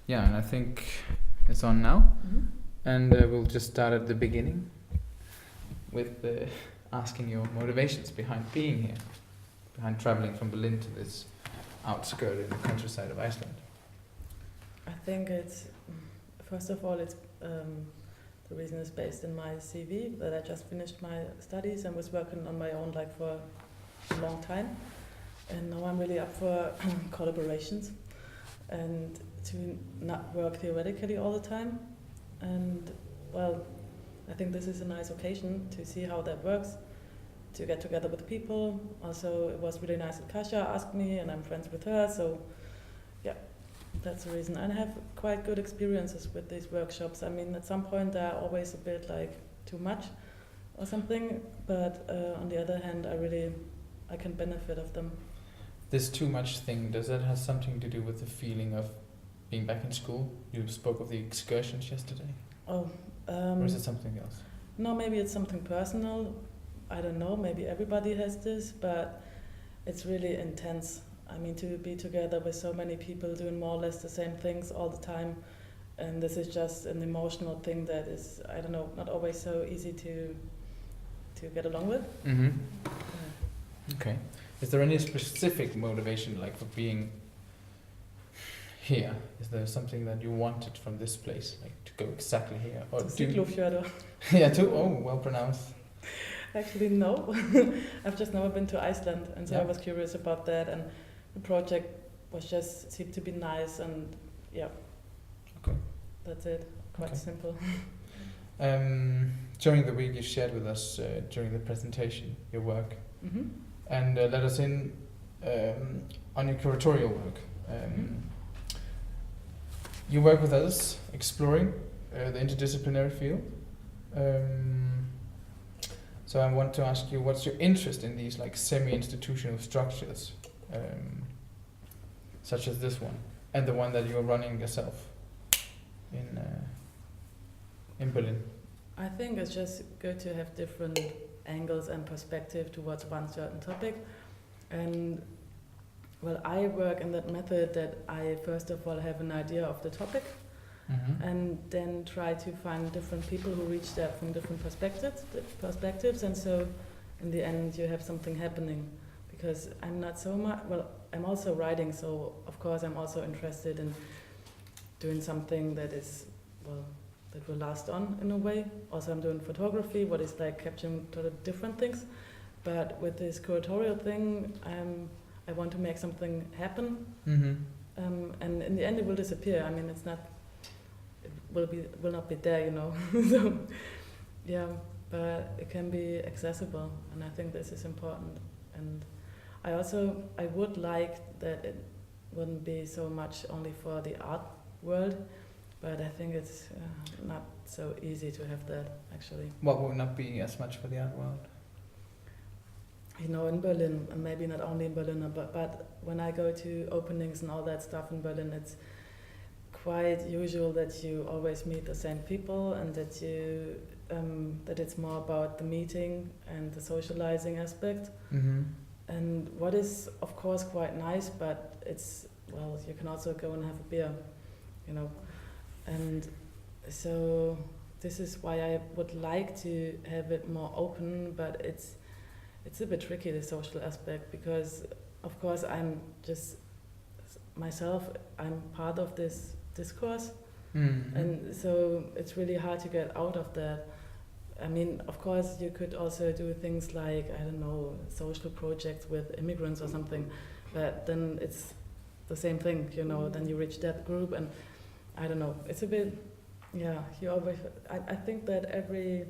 Yeah, and I think it's on now. And we'll just start at the beginning with asking your motivations behind being here, behind traveling from Berlin to this outskirt in the countryside of Iceland. I think it's, first of all, it's the reason is based in my CV, that I just finished my studies and was working on my own like for a long time. And now I'm really up for collaborations and to not work theoretically all the time. And well, I think this is a nice occasion to see how that works, to get together with people. Also, it was really nice that Kasia asked me, and I'm friends with her, so yeah, that's the reason. And I have quite good experiences with these workshops. I mean, at some point they're always a bit like too much or something, but on the other hand, I can benefit of them. This too much thing, does that have something to do with the feeling of being back in school? You spoke of the excursions yesterday. Oh, Or is it something else? no, maybe it's something personal. I don't know, maybe everybody has this, but it's really intense. I mean, to be together with so many people doing more or less the same things all the time, and this is just an emotional thing that is, I don't know, not always so easy to get along with. Mm-hmm. Okay. Is there any specific motivation, like for being here? Is there something that you wanted from this place, like to go exactly here? Or To Siglufjörður. Yeah, well pronounced. Actually, no. I've just never been to Iceland, and so Yeah. I was curious about that, and the project seemed to be nice, and yeah. Okay. That's it. Quite Okay. simple. During the week, you shared with us during the presentation your work, Mm-hmm. and let us in on your curatorial work. You work with others exploring the interdisciplinary field. So I want to ask you, what's your interest in these like semi-institutional structures, such as this one, and the one that you are running yourself in Berlin? I think it's just good to have different angles and perspective towards one certain topic. And well, I work in that method that I first of all have an idea of the topic and then try to find different people who reach that from different perspectives, and so in the end you have something happening. Because I'm not so much, well, I'm also writing, so of course I'm also interested in doing something that is, well, that will last on in a way. Also I'm doing photography, what is like capturing totally different things. But with this curatorial thing, I want to make something happen. And in the end it will disappear. I mean, it will not be there, you know. So yeah, but it can be accessible, and I think this is important. And I would like that it wouldn't be so much only for the art world, but I think it's not so easy to have that actually. What would not be as much for the art world? You know, in Berlin, and maybe not only in Berlin, but when I go to openings and all that stuff in Berlin, it's quite usual that you always meet the same people, and that that it's more about the meeting and the socializing aspect. And what is of course quite nice, but it's, well, you can also go and have a beer, you know. And so this is why I would like to have it more open, but it's a bit tricky, the social aspect, because of course I'm just myself, I'm part of this discourse, and so it's really hard to get out of that. I mean, of course you could also do things like, I don't know, social projects with immigrants or something, but then it's the same thing, you know, then you reach that group, and I don't know, it's a bit, yeah, you always, I think that every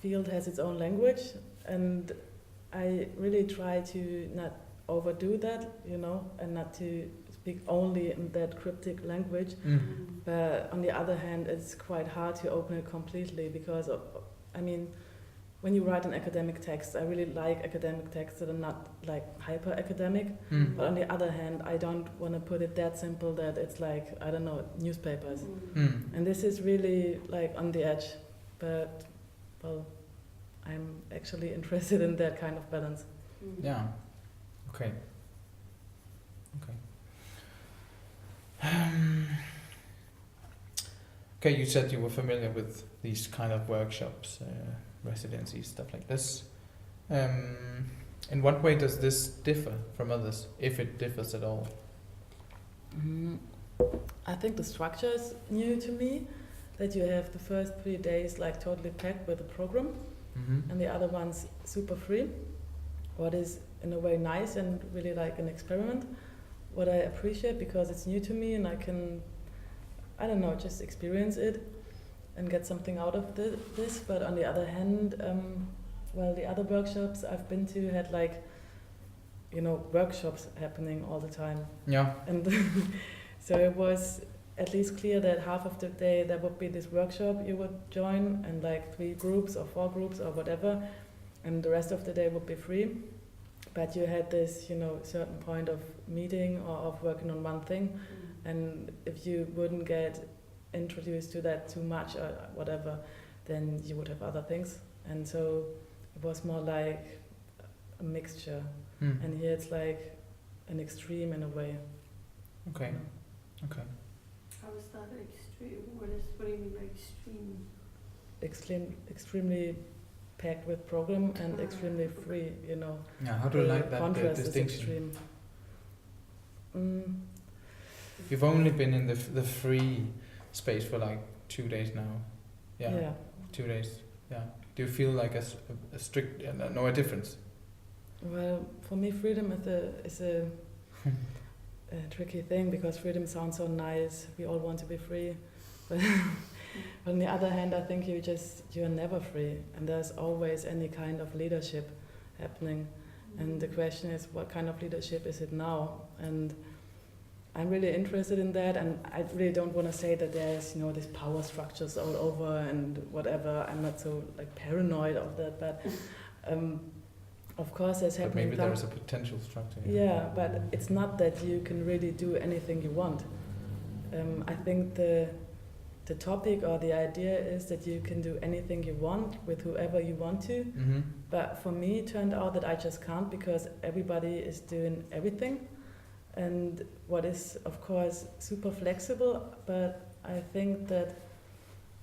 field has its own language, and I really try to not overdo that, you know, and not to speak only in that cryptic language. But on the other hand, it's quite hard to open it completely, because I mean, when you write an academic text, I really like academic texts that are not like hyper academic, but on the other hand, I don't want to put it that simple that it's like, I don't know, newspapers. And this is really like on the edge, but well, I'm actually interested in that kind of balance. Yeah. Okay. Okay, you said you were familiar with these kind of workshops, residencies, stuff like this. In what way does this differ from others, if it differs at all? Mm, I think the structure is new to me, that you have the first 3 days like totally packed with a program, Mm-hmm. and the other ones super free. What is in a way nice and really like an experiment. What I appreciate because it's new to me and I can, I don't know, just experience it and get something out of this. But on the other hand, well, the other workshops I've been to had like, you know, workshops happening all the time. Yeah. And so it was at least clear that half of the day there would be this workshop you would join and like 3 groups or 4 groups or whatever, and the rest of the day would be free. But you had this, you know, certain point of meeting or of working on one thing, and if you wouldn't get introduced to that too much or whatever, then you would have other things. And so it was more like a mixture. Mm. And here it's like an extreme in a way. Okay. Yeah. Okay. How is that extreme? What do you mean by extreme? Extremely packed with program and extremely free, you know. Yeah. How do you The like that contrast is distinction? extreme. Mm, You've only been in the free space for like 2 days now. Yeah. yeah. 2 days. Yeah. Do you feel like a strict, no, a difference? Well, for me, freedom is a tricky thing because freedom sounds so nice. We all want to be free, but on the other hand, I think you're never free, and there's always any kind of leadership happening. And the question is, what kind of leadership is it now? And I'm really interested in that, and I really don't want to say that there's, you know, these power structures all over and whatever. I'm not so like paranoid of that, but of course there's But happening. maybe there is a potential structure. Yeah, but it's not that you can really do anything you want. I think the topic or the idea is that you can do anything you want with whoever you want to. Mm-hmm. But for me, it turned out that I just can't because everybody is doing everything. And what is, of course, super flexible, but I think that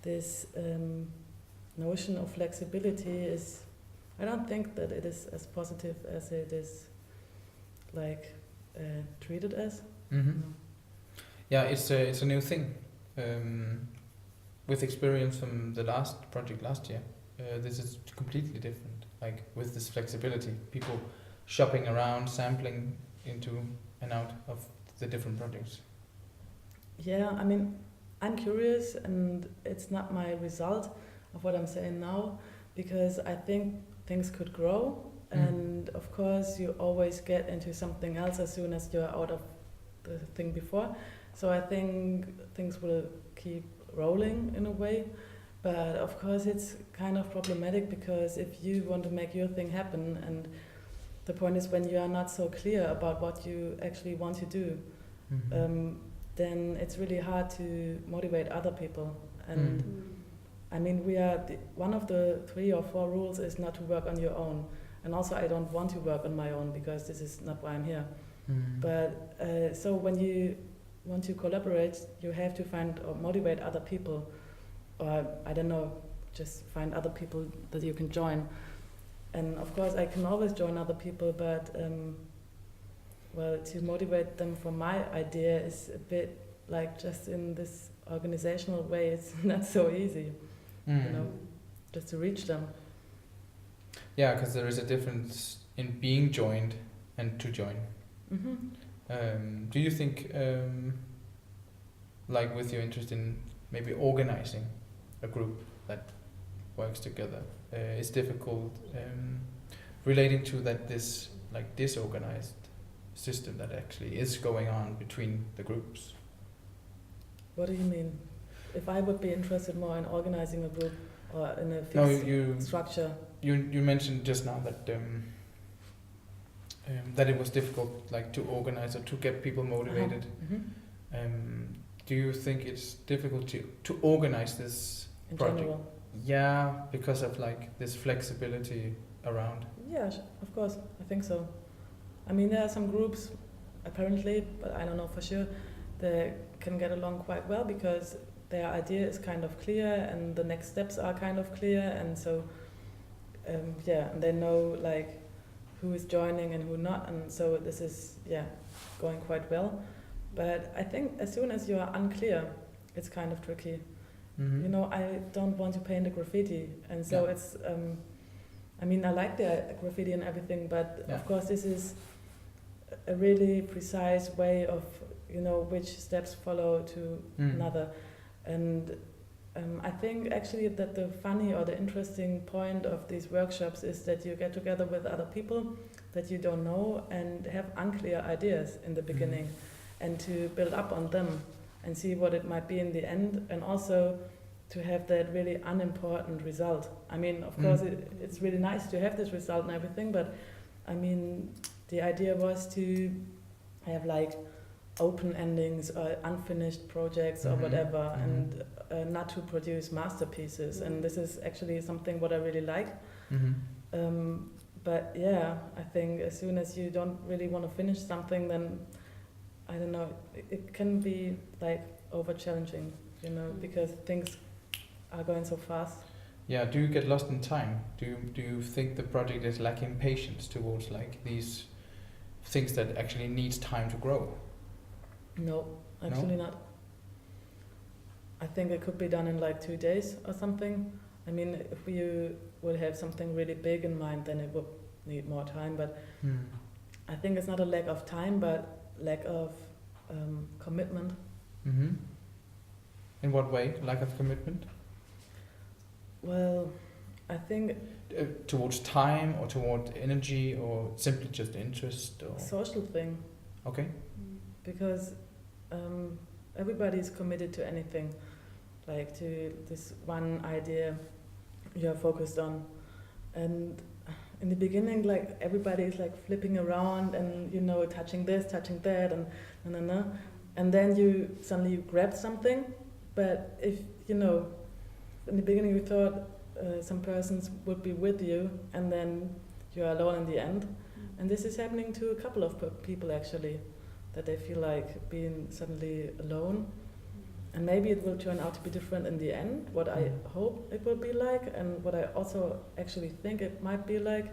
this notion of flexibility is, I don't think that it is as positive as it is like treated as. Mm-hmm. Yeah, it's a new thing. With experience from the last project last year, this is completely different. Like with this flexibility, people shopping around, sampling into and out of the different projects. Yeah, I mean, I'm curious, and it's not my result of what I'm saying now, because I think things could grow, and of course you always get into something else as soon as you're out of the thing before. So I think things will keep rolling in a way, but of course it's kind of problematic because if you want to make your thing happen, and the point is when you are not so clear about what you actually want to do, Mm-hmm. then it's really hard to motivate other people. And I mean, one of the 3 or 4 rules is not to work on your own. And also I don't want to work on my own because this is not why I'm here. Mm-hmm. But so when you want to collaborate, you have to find or motivate other people. Or I don't know, just find other people that you can join. And of course I can always join other people, but well, to motivate them for my idea is a bit like just in this organizational way, it's not so easy, you know, just to reach them. Yeah, because there is a difference in being joined and to join. Mm-hmm. Do you think, like with your interest in maybe organizing a group that works together, it's difficult relating to that this like disorganized system that actually is going on between the groups? What do you mean? If I would be interested more in organizing a group or in a No, fixed structure. you mentioned just now that that it was difficult, like to organize or to get people motivated. Mm-hmm. Do you think it's difficult to organize this In project? general. Yeah, because of like this flexibility around. Yeah, of course, I think so. I mean, there are some groups, apparently, but I don't know for sure, that can get along quite well because their idea is kind of clear and the next steps are kind of clear, and so and they know like who is joining and who not, and so this is going quite well. But I think as soon as you are unclear, it's kind of tricky. Mhm. You know, I don't want to paint a graffiti, and so Yeah. it's I mean, I like the graffiti and everything, but Yeah. of course this is a really precise way of, you know, which steps follow to another. And I think actually that the funny or the interesting point of these workshops is that you get together with other people that you don't know and have unclear ideas in the beginning, and to build up on them and see what it might be in the end, and also to have that really unimportant result. I mean, of course, it's really nice to have this result and everything, but I mean, the idea was to have like open endings or unfinished projects or whatever, and not to produce masterpieces. And this is actually something what I really like. But yeah, I think as soon as you don't really want to finish something, then I don't know, it can be like over challenging, you know, because things are going so fast. Yeah, do you get lost in time? Do you think the project is lacking patience towards like these things that actually needs time to grow? No, actually not. I think it could be done in like 2 days or something. I mean, if you would have something really big in mind, then it would need more time. But I think it's not a lack of time, but lack of commitment. In what way? Lack of commitment? Well, I think towards time or toward energy or simply just interest or social thing. Okay. Because everybody is committed to anything, like to this one idea you're focused on. And in the beginning, like everybody is like flipping around and, you know, touching this, touching that, and and then you suddenly grab something. But if, you know, in the beginning you thought some persons would be with you, and then you're alone in the end. And this is happening to a couple of people actually, that they feel like being suddenly alone. And maybe it will turn out to be different in the end, what I hope it will be like, and what I also actually think it might be like.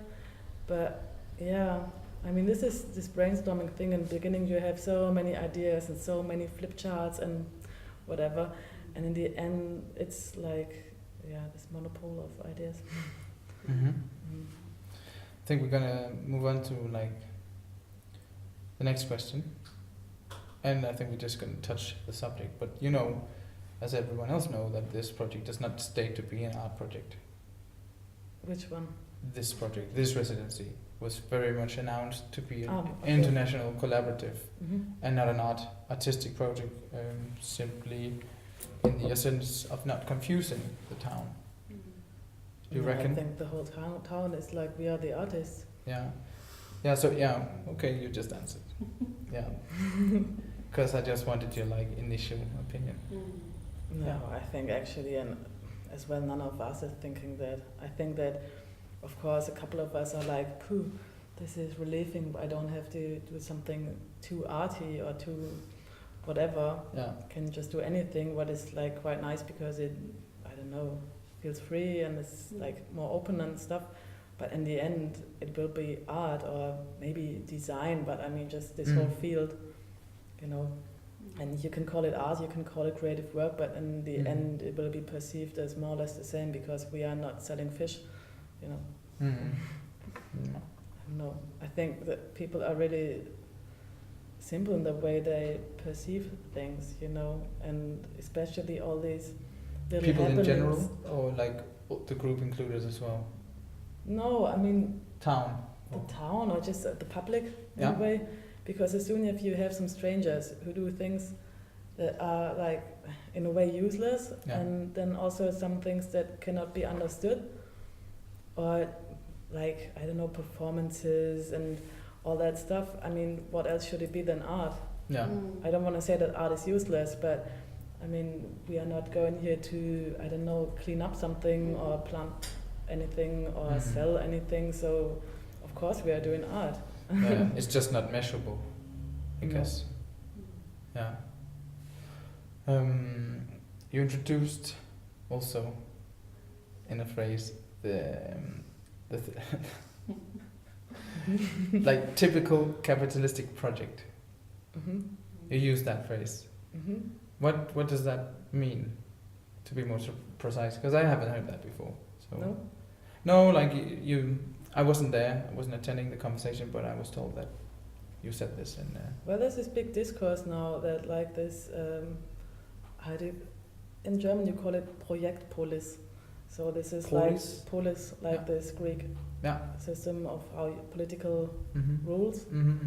But yeah, I mean, this is this brainstorming thing. In the beginning you have so many ideas and so many flip charts and whatever, and in the end it's like, this monopole of ideas. I think we're gonna move on to like the next question. And I think we're just going to touch the subject. But you know, as everyone else know, that this project does not state to be an art project. Which one? This project, this residency, was very much announced to be an Okay. international collaborative and not an artistic project, simply in the essence of not confusing the town. Do you reckon? I think the whole town is like, we are the artists. Yeah. Yeah, so okay, you just answered. Yeah. Because I just wanted your like initial opinion. No, I think actually, and as well, none of us is thinking that. I think that, of course, a couple of us are like, "Pooh, this is relieving. I don't have to do something too arty or too whatever. Yeah. Can just do anything." What is like quite nice because it, I don't know, feels free and it's like more open and stuff. But in the end, it will be art or maybe design. But I mean, just this whole field, you know. And you can call it art, you can call it creative work, but in the end it will be perceived as more or less the same because we are not selling fish, you know. No, I think that people are really simple in the way they perceive things, you know, and especially all these little people in happenings. general, or like the group included as well? No, I mean Town. the town or just the public in Yeah. a way. Because as soon as you have some strangers who do things that are like in a way useless, and then also some things that cannot be understood, or like, I don't know, performances and all that stuff. I mean, what else should it be than art? Yeah. I don't want to say that art is useless, but I mean, we are not going here to, I don't know, clean up something or plant anything or sell anything. So of course we are doing art. It's just not measurable, I guess. Yeah. You introduced also in a phrase like typical capitalistic project. Mm-hmm. You use that phrase. Mm-hmm. What does that mean? To be more precise, because I haven't heard that before. So No? no, like you, I wasn't there. I wasn't attending the conversation, but I was told that you said this in. Well, there's this big discourse now that like this, in German you call it Projektpolis. So this is Polis? like polis, like Yeah. this Greek Yeah. system of how political Mm-hmm. rules. Mm-hmm.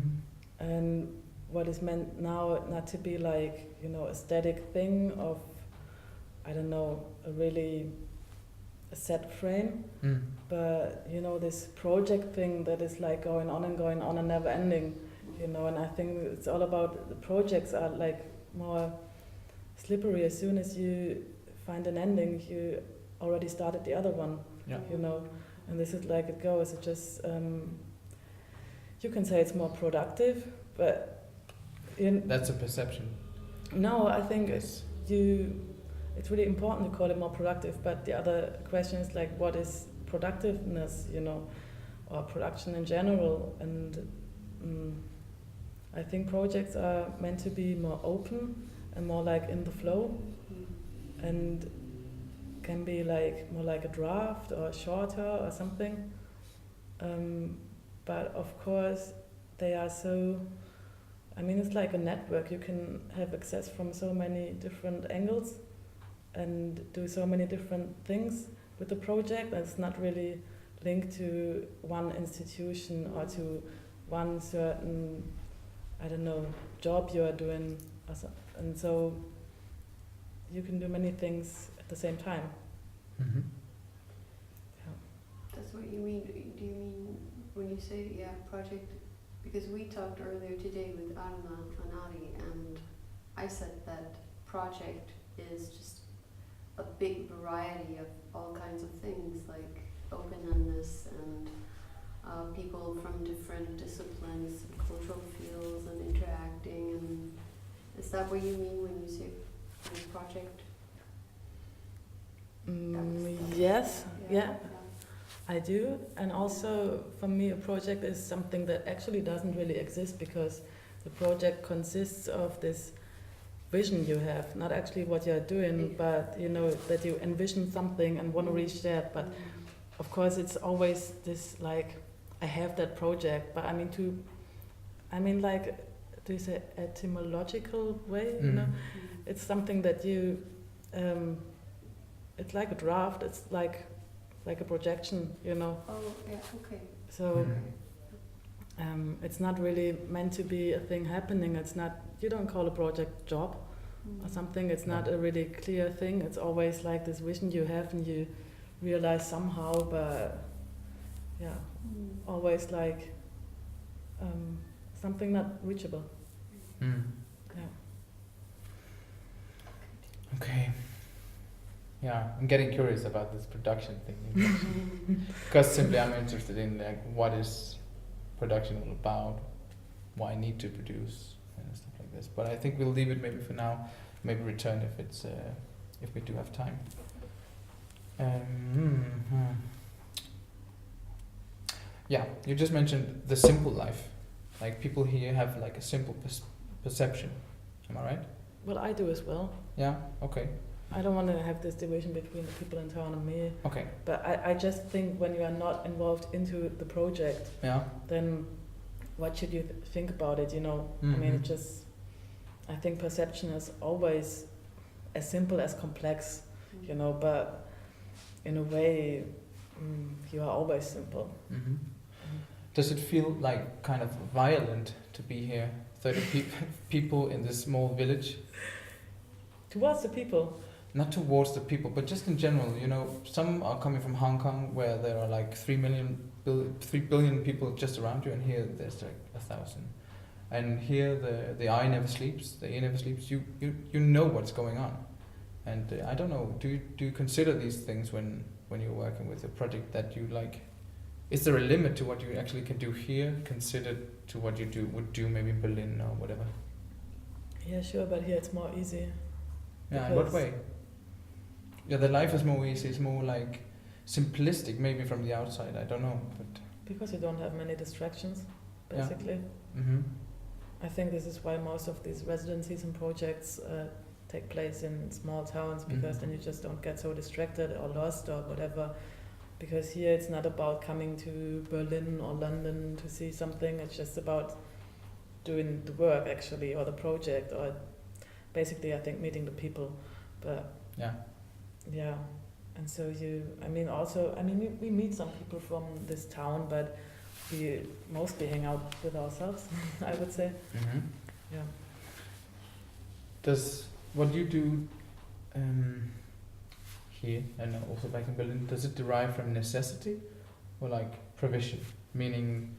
And what is meant now not to be like, a static thing of, I don't know, a really set frame, Mm. but this project thing that is like going on and never ending, and I think it's all about the projects are like more slippery. As soon as you find an ending, you already started the other one, Yeah. and this is like it goes. It just you can say it's more productive, but That's a perception. no, I think Yes. it's really important to call it more productive, but the other question is like what is productiveness, or production in general, and I think projects are meant to be more open and more like in the flow, and can be like more like a draft or shorter or something, but of course they are so, it's like a network. You can have access from so many different angles and do so many different things with the project. It's not really linked to one institution or to one certain, job you are doing. And so you can do many things at the same time. Mm-hmm. That's what you mean. Do you mean when you say, project? Because we talked earlier today with Arna and Ari, and I said that project is just a big variety of all kinds of things, like openness and people from different disciplines, cultural fields, and interacting. And is that what you mean when you say project? Yes, yeah, I do. And also for me a project is something that actually doesn't really exist, because the project consists of this vision you have, not actually what you're doing, but that you envision something and want to reach that. But of course it's always this like, I have that project, but like, do you say etymological way, It's something that you, it's like a draft, it's like a projection, Oh, yeah, okay. So it's not really meant to be a thing happening. It's not, you don't call a project job or something. It's not a really clear thing. It's always like this vision you have and you realize somehow, but always like something not reachable. Mm. Yeah. Okay. Yeah, I'm getting curious about this production thing, because simply I'm interested in like what is production all about, why I need to produce and stuff like this. But I think we'll leave it maybe for now. Maybe return if it's if we do have time. Yeah, you just mentioned the simple life. Like people here have like a simple perception. Am I right? Well, I do as well. Yeah. Okay. I don't want to have this division between the people in town and me. Okay. But I just think when you are not involved into the project, Yeah. then what should you think about it, I think perception is always as simple as complex, but in a way, you are always simple. Mm-hmm. Does it feel like kind of violent to be here, 30 people in this small village? Towards the people? Not towards the people, but just in general, some are coming from Hong Kong where there are like 3 billion people just around you, and here there's like 1,000. And here the eye never sleeps, the ear never sleeps, you know what's going on. And I don't know, do you consider these things when you're working with a project that you like? Is there a limit to what you actually can do here, considered to what you would do maybe in Berlin or whatever? Yeah, sure, but here it's more easy. Yeah, in what Because- way? Yeah, the life is more easy. It's more like simplistic, maybe from the outside. I don't know, but Because you don't have many distractions, Yeah. basically. mm-hmm. I think this is why most of these residencies and projects take place in small towns, because Mhm. then you just don't get so distracted or lost or whatever. Because here it's not about coming to Berlin or London to see something, it's just about doing the work actually, or the project, or basically I think meeting the people. But Yeah. yeah, and so we meet some people from this town, but we mostly hang out with ourselves, I would say. Mm-hmm. Yeah. Does what you do here and also back in Berlin, does it derive from necessity or like provision? Meaning,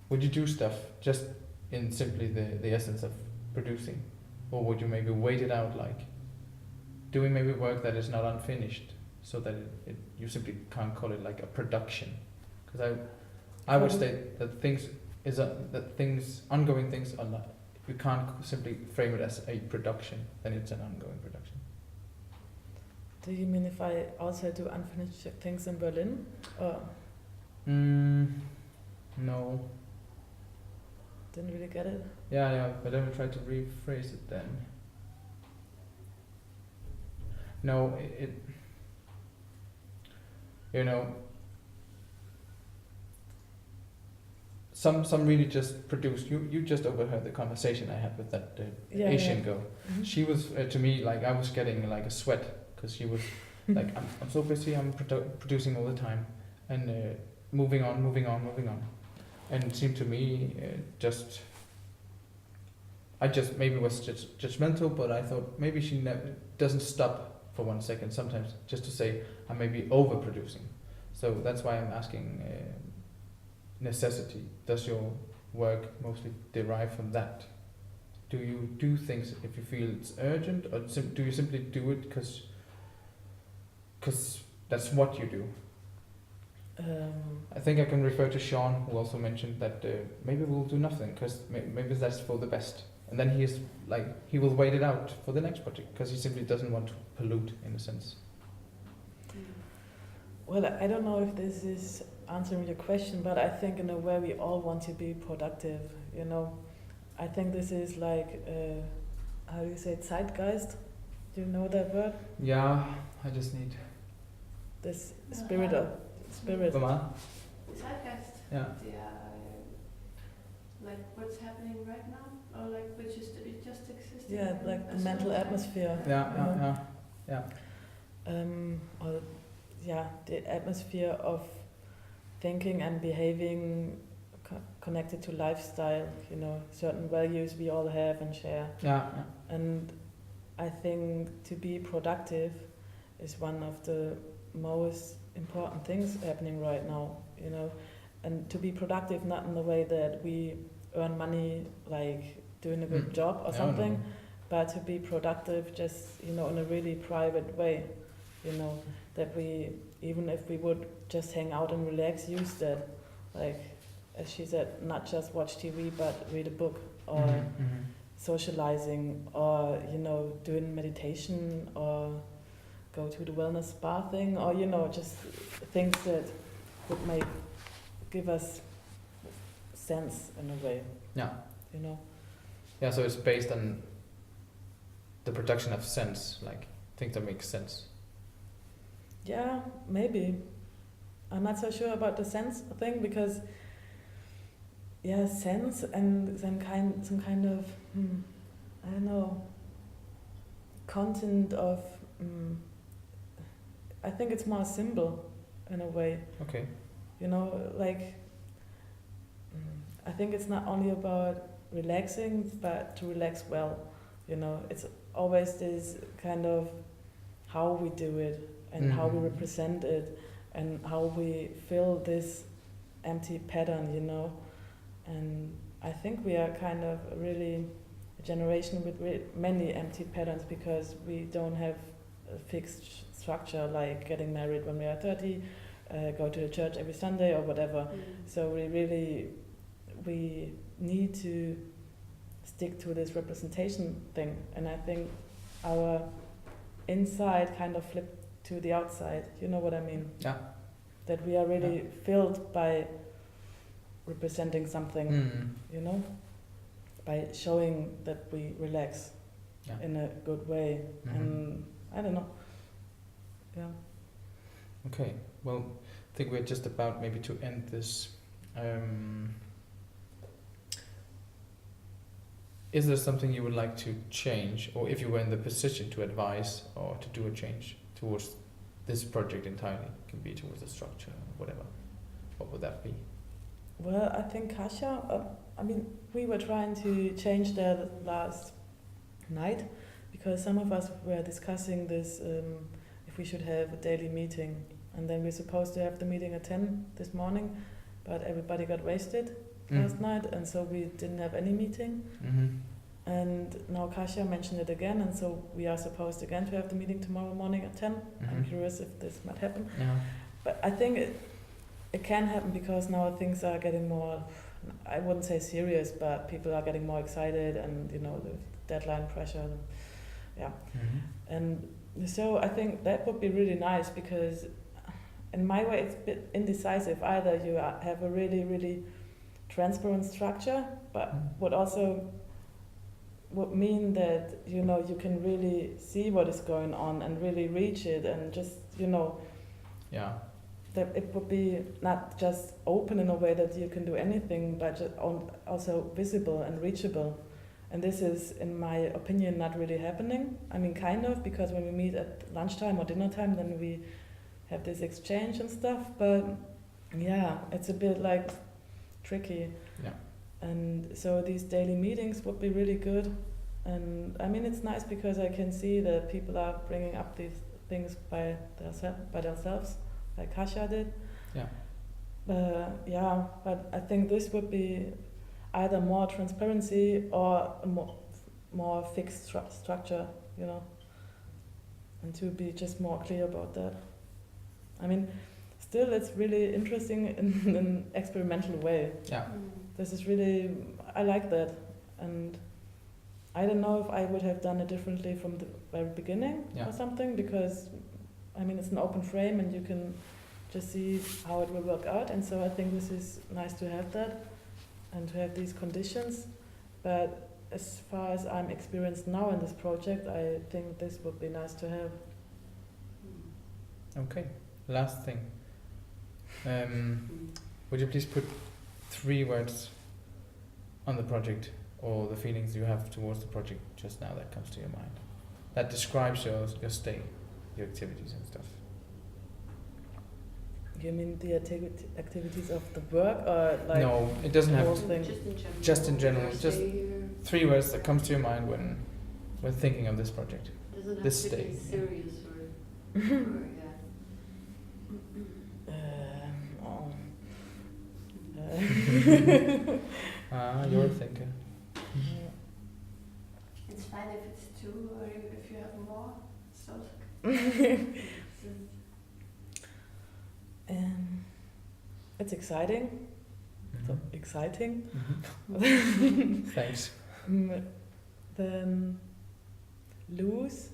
would you do stuff just in simply the essence of producing? Or would you maybe wait it out, like doing maybe work that is not unfinished, so that you simply can't call it like a production? Because I would state that ongoing things are not, you can't simply frame it as a production, then it's an ongoing production. Do you mean if I also do unfinished things in Berlin? Or No. didn't really get it? Yeah, but I will try to rephrase it then. No, it you know, some really just produced. You just overheard the conversation I had with that Asian girl. Mhm. She was to me like I was getting like a sweat because she was like I'm so busy. I'm producing all the time and moving on, and it seemed to me I just maybe was just judgmental, but I thought maybe she doesn't stop for 1 second sometimes just to say I may be overproducing. So that's why I'm asking necessity. Does your work mostly derive from that? Do you do things if you feel it's urgent, or do you simply do it because that's what you do? I think I can refer to Sean, who also mentioned that maybe we'll do nothing because maybe that's for the best. And then he will wait it out for the next project because he simply doesn't want to pollute, in a sense. Well, I don't know if this is answering your question, but I think in a way we all want to be productive, you know. I think this is like, how do you say, zeitgeist? Do you know that word? Yeah, I just need. This spirit. Mama? Zeitgeist. Yeah. Like what's happening right now, or like which is it just existing. Yeah, like the mental atmosphere. Yeah. Or the atmosphere of thinking and behaving connected to lifestyle, you know, certain values we all have and share. Yeah. And I think to be productive is one of the most important things happening right now, you know. And to be productive not in the way that we earn money like doing a good job or something, but to be productive just, you know, in a really private way, you know, that we, even if we would just hang out and relax, use that, like, as she said, not just watch TV, but read a book, or socializing, or, you know, doing meditation, or go to the wellness spa thing, or, you know, just things that would give us sense in a way. Yeah. You know? Yeah, so it's based on the production of sense, like things that make sense. Yeah, maybe. I'm not so sure about the sense thing, because sense and some kind of I don't know, content of I think it's more a symbol in a way. Okay. You know, like I think it's not only about relaxing, but to relax well. You know, it's always this kind of how we do it and how we represent it and how we fill this empty pattern, you know. And I think we are kind of really a generation with many empty patterns, because we don't have a fixed structure like getting married when we are 30, go to the church every Sunday or whatever. So we need to stick to this representation thing, and I think our inside kind of flip to the outside. You know what I mean? Yeah. That we are really filled by representing something, you know, by showing that we relax in a good way. And I don't know. Yeah. Okay. Well, I think we're just about maybe to end this. Is there something you would like to change, or if you were in the position to advise or to do a change towards this project entirely? It can be towards the structure, whatever. What would that be? Well, I think Kasia, I mean, we were trying to change that last night because some of us were discussing this, if we should have a daily meeting. And then we're supposed to have the meeting at 10 this morning, but everybody got wasted last night, and so we didn't have any meeting. And now Kasia mentioned it again, and so we are supposed again to have the meeting tomorrow morning at 10. I'm curious if this might happen. But I think it can happen because now things are getting more, I wouldn't say serious, but people are getting more excited, and you know, the deadline pressure. And so I think that would be really nice because in my way it's a bit indecisive. Either you have a really, really transparent structure, but would mean that, you know, you can really see what is going on and really reach it, and just, you know, that it would be not just open in a way that you can do anything, but just also visible and reachable. And this is, in my opinion, not really happening. I mean, kind of, because when we meet at lunchtime or dinner time, then we have this exchange and stuff, but yeah, it's a bit like tricky. And so these daily meetings would be really good. And I mean, it's nice because I can see that people are bringing up these things by themselves, like Kasia did. But I think this would be either more transparency or a more fixed structure, you know, and to be just more clear about that. I mean, still it's really interesting in an experimental way. This is really, I like that, and I don't know if I would have done it differently from the very beginning or something, because I mean, it's an open frame and you can just see how it will work out, and so I think this is nice to have that and to have these conditions. But as far as I'm experienced now in this project, I think this would be nice to have. Okay, last thing. Would you please put 3 words on the project, or the feelings you have towards the project just now that comes to your mind, that describes your stay, your activities and stuff? You mean the activities of the work, or like? No, it doesn't have to. Just in general. Just in general. Just 3 words that comes to your mind when thinking of this project. Doesn't have This to day. be serious or You're a thinker. It's fine if it's 2 or if you have more. So it's exciting. So exciting. Thanks. Then loose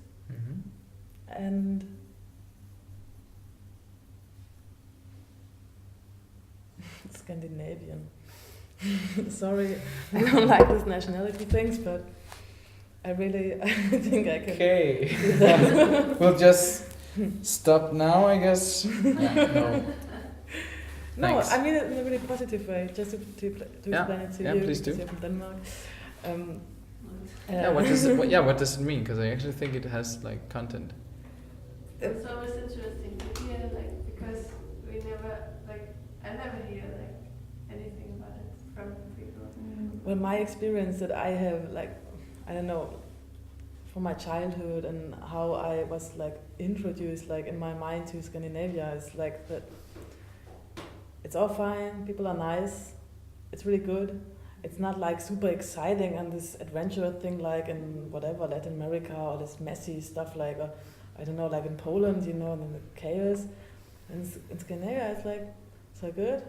and Scandinavian. Sorry, I don't like these nationality things, but I think I can. Okay. We'll just stop now, I guess. No. No, Thanks. I mean it in a really positive way, just to explain it to you. Please do. Because you're from Denmark. What does it mean? Because I actually think it has like content. it's always interesting to hear, like, because we never, like, I never hear like anything about it from people. Well, my experience that I have, like, I don't know, from my childhood and how I was like introduced, like in my mind, to Scandinavia is like that. It's all fine. People are nice. It's really good. It's not like super exciting and this adventure thing like in whatever Latin America or this messy stuff like, I don't know, like in Poland, you know, and then the chaos. And in Scandinavia, it's like so good.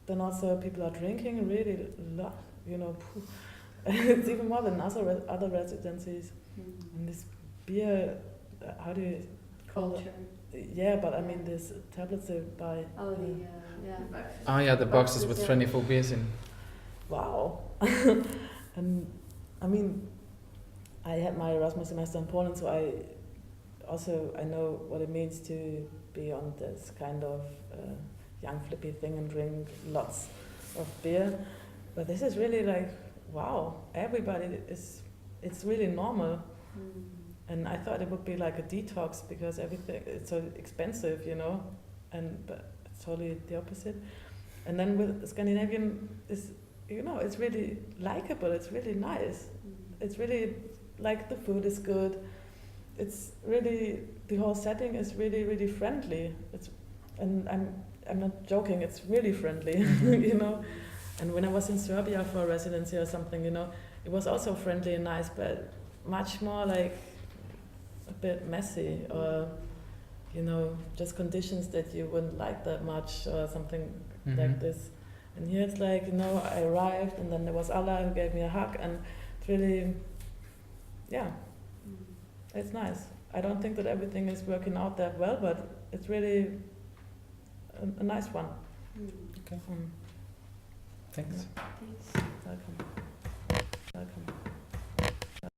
Then also people are drinking really a lot, you know. It's even more than other residencies. And this beer how do you call Culture. it? Yeah, but I mean these tablets they buy. Oh, the, yeah. Oh yeah, the boxes with yeah. 24 beers in. Wow. And I mean, I had my Erasmus semester in Poland, so I know what it means to be on this kind of young flippy thing and drink lots of beer. But this is really like, wow, it's really normal. Mm. And I thought it would be like a detox because everything it's so expensive, you know, but it's totally the opposite. And then with Scandinavian is, you know, it's really likable. It's really nice. Mm. It's really like the food is good. It's really the whole setting is really really friendly. And I'm not joking. It's really friendly, you know. And when I was in Serbia for a residency or something, you know, it was also friendly and nice, but much more like a bit messy or, you know, just conditions that you wouldn't like that much or something like this. And here it's like, you know, I arrived and then there was Allah who gave me a hug and it's really, yeah, it's nice. I don't think that everything is working out that well, but it's really a nice one. Mm. Okay. Mm. Thanks. Thanks. Welcome. Welcome.